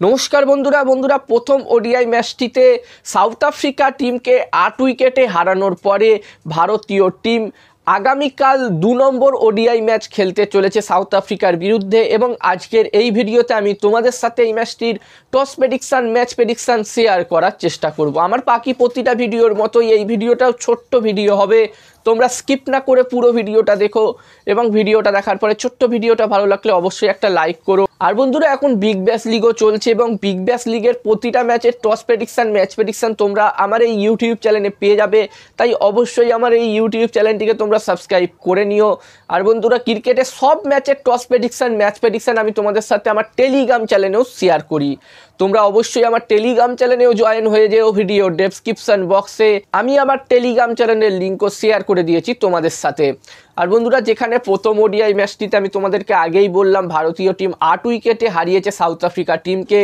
নমস্কার বন্ধুরা প্রথম ওডিআই ম্যাচটিতে সাউথ আফ্রিকা টিমকে 8 উইকেটে হারানোর পরে ভারতীয় টিম আগামীকাল 2 নম্বর ওডিআই ম্যাচ খেলতে চলেছে সাউথ আফ্রিকার বিরুদ্ধে এবং আজকের এই ভিডিওতে আমি তোমাদের সাথে এই ম্যাচটির toss prediction match prediction share করার চেষ্টা করব। আমার বাকি প্রতিটা ভিডিওর মতোই এই ভিডিওটাও ছোট্ট ভিডিও হবে, তোমরা স্কিপ না করে পুরো ভিডিওটা দেখো এবং ভিডিওটা দেখার পরে ছোট্ট ভিডিওটা ভালো লাগলে অবশ্যই একটা লাইক করো। আর বন্ধুরা এখন বিগ ব্যাশ লিগও চলছে এবং বিগ ব্যাশ লিগের প্রতিটা ম্যাচের টস প্রেডিকশন ম্যাচ প্রেডিকশন তোমরা আমার এই ইউটিউব চ্যানেলে পেয়ে যাবে, তাই অবশ্যই আমার এই ইউটিউব চ্যানেলটিকে তোমরা সাবস্ক্রাইব করে নিও। আর বন্ধুরা ক্রিকেটের সব ম্যাচের টস প্রেডিকশন ম্যাচ প্রেডিকশন আমি তোমাদের সাথে আমার টেলিগ্রাম চ্যানেলেও শেয়ার করি, তোমরা অবশ্যই আমার টেলিগ্রাম চ্যানেলেও জয়েন হয়ে যেও। ভিডিও ডেসক্রিপশন বক্সে আমি আমার টেলিগ্রাম চ্যানেলের লিঙ্কও শেয়ার করে দিয়েছি তোমাদের সাথে। আর বন্ধুরা যেখানে প্রথম ওডিআই ম্যাচটিতে আমি তোমাদেরকে আগেই বললাম ভারতীয় টিম 8 উইকেটে হারিয়েছে সাউথ আফ্রিকা টিমকে,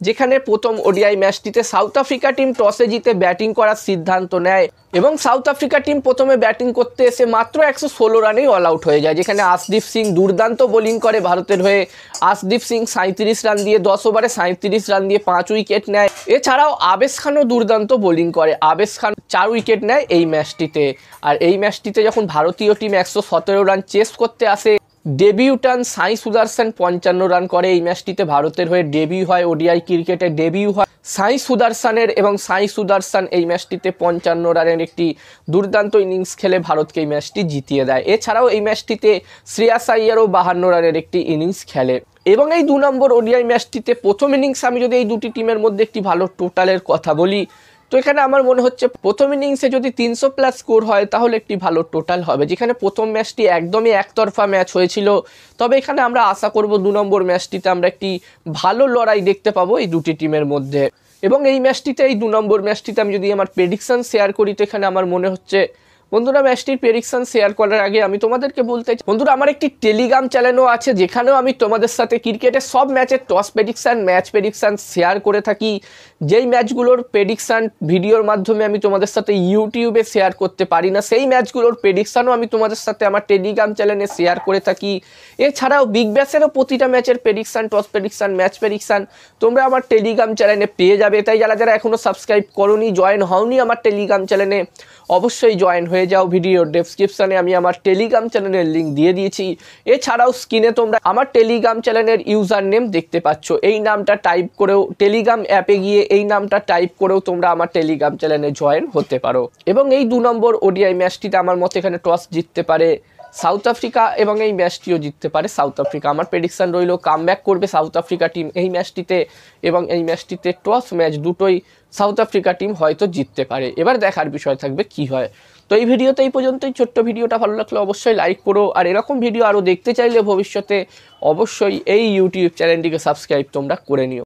যেখানে প্রথম ওডিআই ম্যাচটিতে সাউথ আফ্রিকা টিম টসে জিতে ব্যাটিং করার সিদ্ধান্ত নেয় এবং সাউথ আফ্রিকা টিম প্রথমে ব্যাটিং করতে এসে মাত্র 116 রানেই অল আউট হয়ে যায়, যেখানে আশদীপ সিং দুর্দান্ত বোলিং করে ভারতের হয়ে। আশদীপ সিং 37 রান দিয়ে 10 ওভারে 37 রান দিয়ে 5 উইকেট নেয়। এছাড়াও আবেশ খানও দুর্দান্ত বোলিং করে, আবেশ খান 4 উইকেট নেয় এই ম্যাচটিতে। আর এই ম্যাচটিতে যখন ভারতীয় টিম 117 রান চেস করতে আসে, ডেবিউটান সাই সুদর্শন 55 রান করে। এই ম্যাচটিতে ভারতের হয়ে ডেবিউ হয়, ওডিআই ক্রিকেটে ডেবিউ হয় সাই সুদর্শনের এবং সাই সুদর্শন এই ম্যাচটিতে 55 রানের একটি দুর্দান্ত ইনিংস খেলে ভারতকে এই ম্যাচটি জিতিয়ে দেয়। এছাড়াও এই ম্যাচটিতে শ্রেয়াস আইয়ারও 52 রানের একটি ইনিংস খেলে এবং এই 2 নম্বর ওডিআই ম্যাচটিতে প্রথম ইনিংস আমি যদি এই দুটি টিমের মধ্যে একটি ভালো টোটালের কথা বলি, তো এখানে আমার মনে হচ্ছে প্রথম ইনিংসে যদি 300+ স্কোর হয় তাহলে একটি ভালো টোটাল হবে, যেখানে প্রথম ম্যাচটি একদমই একতরফা ম্যাচ হয়েছিল। তবে এখানে আমরা আশা করব 2 নম্বর ম্যাচটিতে আমরা একটি ভালো লড়াই দেখতে পাবো এই দুটি টিমের মধ্যে। এবং এই ম্যাচটিতে এই 2 নম্বর ম্যাচটিতে আমি যদি আমার প্রেডিকশন শেয়ার করি, তো এখানে আমার মনে হচ্ছে বন্ধুরা ম্যাচটির প্রেডিকশন শেয়ার করার আগে আমি তোমাদেরকে বলতে চাই বন্ধুরা আমার একটি টেলিগ্রাম চ্যানেলও আছে, যেখানেও আমি তোমাদের সাথে ক্রিকেটের সব ম্যাচের toss prediction match prediction share করে থাকি। যেই ম্যাচগুলোর প্রেডিকশন ভিডিওর মাধ্যমে আমি তোমাদের সাথে ইউটিউবে শেয়ার করতে পারি না, সেই ম্যাচগুলোর প্রেডিকশনও আমি তোমাদের সাথে আমার টেলিগ্রাম চ্যানেলে শেয়ার করে থাকি। এছাড়াও বিগ ব্যাশেরও প্রতিটা ম্যাচের prediction toss prediction match prediction তোমরা আমার টেলিগ্রাম চ্যানেলে পেয়ে যাবে, তাই যারা এখনও সাবস্ক্রাইব করোনি, জয়েন হওনি আমার টেলিগ্রাম চ্যানেলে, অবশ্যই জয়েন হয়ে যাও। ভিডিও ডেসক্রিপশনে আমি আমার টেলিগ্রাম চ্যানেলের লিঙ্ক দিয়ে দিয়েছি। এছাড়াও স্ক্রিনে তোমরা আমার টেলিগ্রাম চ্যানেলের ইউজার নেম দেখতে পাচ্ছ, এই নামটা টাইপ করেও টেলিগ্রাম অ্যাপে গিয়ে এই নামটা টাইপ করেও তোমরা আমার টেলিগ্রাম চ্যানেলে জয়েন হতে পারো। এবং এই 2 নম্বর ওডিআই ম্যাচটিতে আমার মতে এখানে টস জিততে পারে সাউথ আফ্রিকা এবং এই ম্যাচটিও জিততে পারে সাউথ আফ্রিকা। আমার প্রেডিকশন রইল কামব্যাক করবে সাউথ আফ্রিকা টিম এই ম্যাচটিতে এবং এই ম্যাচটিতে টস ম্যাচ দুটোই সাউথ আফ্রিকা টিম হয়তো জিততে পারে। এবার দেখার বিষয় থাকবে কি হয়। তো এই ভিডিওতে এই পর্যন্তই, ছোট্ট ভিডিওটা ভালো লাগলে অবশ্যই লাইক করো, আর এরকম ভিডিও আরও দেখতে চাইলে ভবিষ্যতে অবশ্যই এই ইউটিউব চ্যানেলটিকে সাবস্ক্রাইব তোমরা করে নিও।